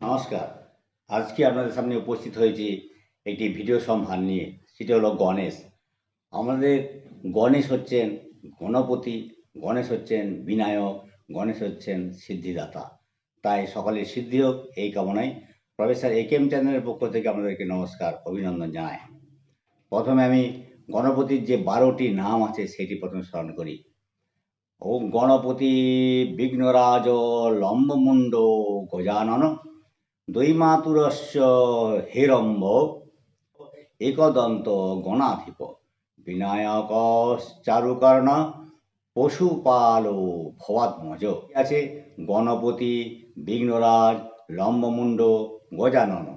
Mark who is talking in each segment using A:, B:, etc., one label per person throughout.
A: নমস্কার। আজকে আপনাদের সামনে উপস্থিত হয়েছি একটি ভিডিও সম্ভার নিয়ে। সেটা হলো গণেশ। আমাদের গণেশ হচ্ছেন গণপতি, গণেশ হচ্ছেন বিনায়ক, গণেশ হচ্ছেন সিদ্ধিদাতা। তাই সকলের সিদ্ধি হোক এই কামনায় প্রফেসর একেএম চ্যানেলের পক্ষ থেকে আপনাদেরকে নমস্কার, অভিনন্দন জানাই। প্রথমে আমি গণপতির যে 12টি নাম আছে সেটি প্রথমে স্মরণ করি। ওম গণপতি বিঘ্নরাজ লম্বমুণ্ড গজানন দৈমাতুরস্য হেরম্ব একদন্ত গণাধিপ বিনায়ক চারুকর্ণ পশুপাল ভবাত্মজ। আছে গণপতি বিঘ্নরাজ লম্বমুণ্ড গজানন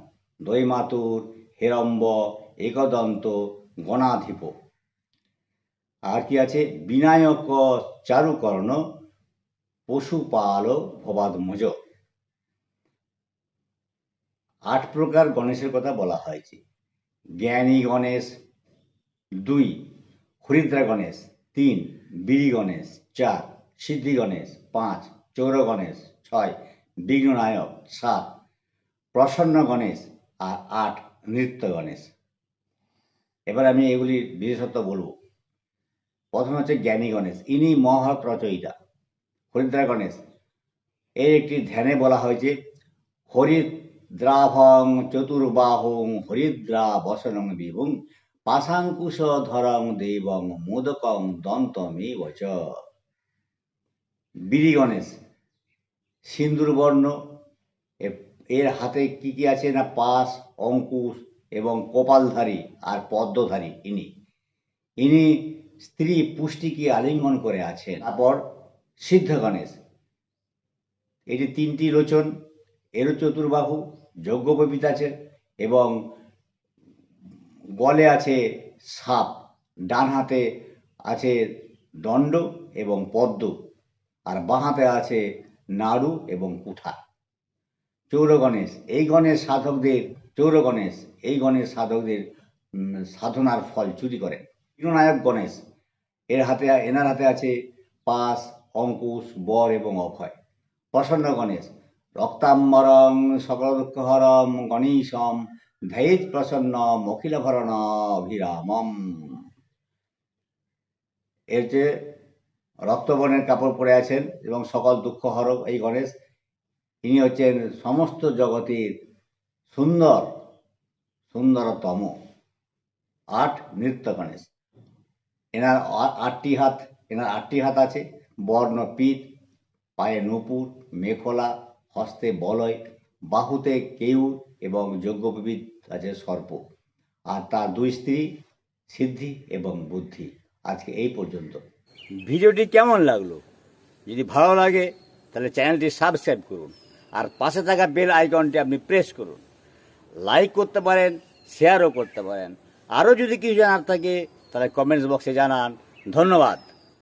A: দৈমাতুর হেরম্ব একদন্ত গণাধিপ। আর কি আছে? বিনায়ক চারুকর্ণ পশুপাল ভবাত্মজ। 8 প্রকার গণেশের কথা বলা হয়েছে। জ্ঞানী গণেশ 2, হরিদ্রা গণেশ 3, বীরি গণেশ 4, সিদ্ধি গণেশ 5, চৌর গণেশ 6, বিঘ্ননায়ক 7, প্রসন্ন গণেশ আর 8 নৃত্য গণেশ। এবার আমি এগুলির বিশেষত্ব বলব। প্রথম হচ্ছে জ্ঞানী গণেশ, ইনি মহাভারত রচয়িতা। হরিদ্রা গণেশ, এর একটি ধ্যানে বলা হয়েছে হরিদ্রাভং চতুর্বাহুং হরিদ্রা বসনং বিভুং পাশাঙ্কুশ ধরং দেবং মোদকং দন্তমেব চ। বীরি গণেশ সিন্দুর বর্ণ, এর হাতে কি কি আছে না পাশ, অঙ্কুশ এবং কপালধারী আর পদ্মধারী। ইনি স্ত্রী পুষ্টিকে আলিঙ্গন করে আছেন। তারপর সিদ্ধ গণেশ, এটি 3টি লোচন, এরও চতুর্বাহু, যজ্ঞোপবীত আছে এবং গলে আছে সাপ, ডান হাতে আছে দণ্ড এবং পদ্ম আর বাঁ হাতে আছে নাড়ু এবং কুঠার। চৌর গণেশ, এই গণেশ সাধকদের সাধনার ফল চুরি করেন। বিঘ্ননায়ক গণেশ, এনার হাতে আছে পাশ, অঙ্কুশ, বর এবং অভয়। প্রসন্ন গণেশ, রক্তাম্বরং সকল দুঃখহরম গণেশম ধ্যায়েৎ প্রসন্ন অখিলভরণ অভিরামম। এর যে রক্তবর্ণের কাপড় পরে আছেন এবং সকল দুঃখ হরক এই গণেশ। ইনি হচ্ছেন সমস্ত জগতের সুন্দরতম। 8 নৃত্য গণেশ, এনার 8টি হাত আছে, বর্ণ পীত, পায়ে নূপুর, মেখলা, হস্তে বলয়, বাহুতে কেউর এবং যজ্ঞোপবীত আছে সর্প। আর তার 2 স্ত্রী সিদ্ধি এবং বুদ্ধি। আজকে এই পর্যন্ত।
B: ভিডিওটি কেমন লাগলো? যদি ভালো লাগে তাহলে চ্যানেলটি সাবস্ক্রাইব করুন আর পাশে থাকা বেল আইকনটি আপনি প্রেস করুন। লাইক করতে পারেন, শেয়ারও করতে পারেন। আরও যদি কিছু জানার থাকে তাহলে কমেন্টস বক্সে জানান। ধন্যবাদ।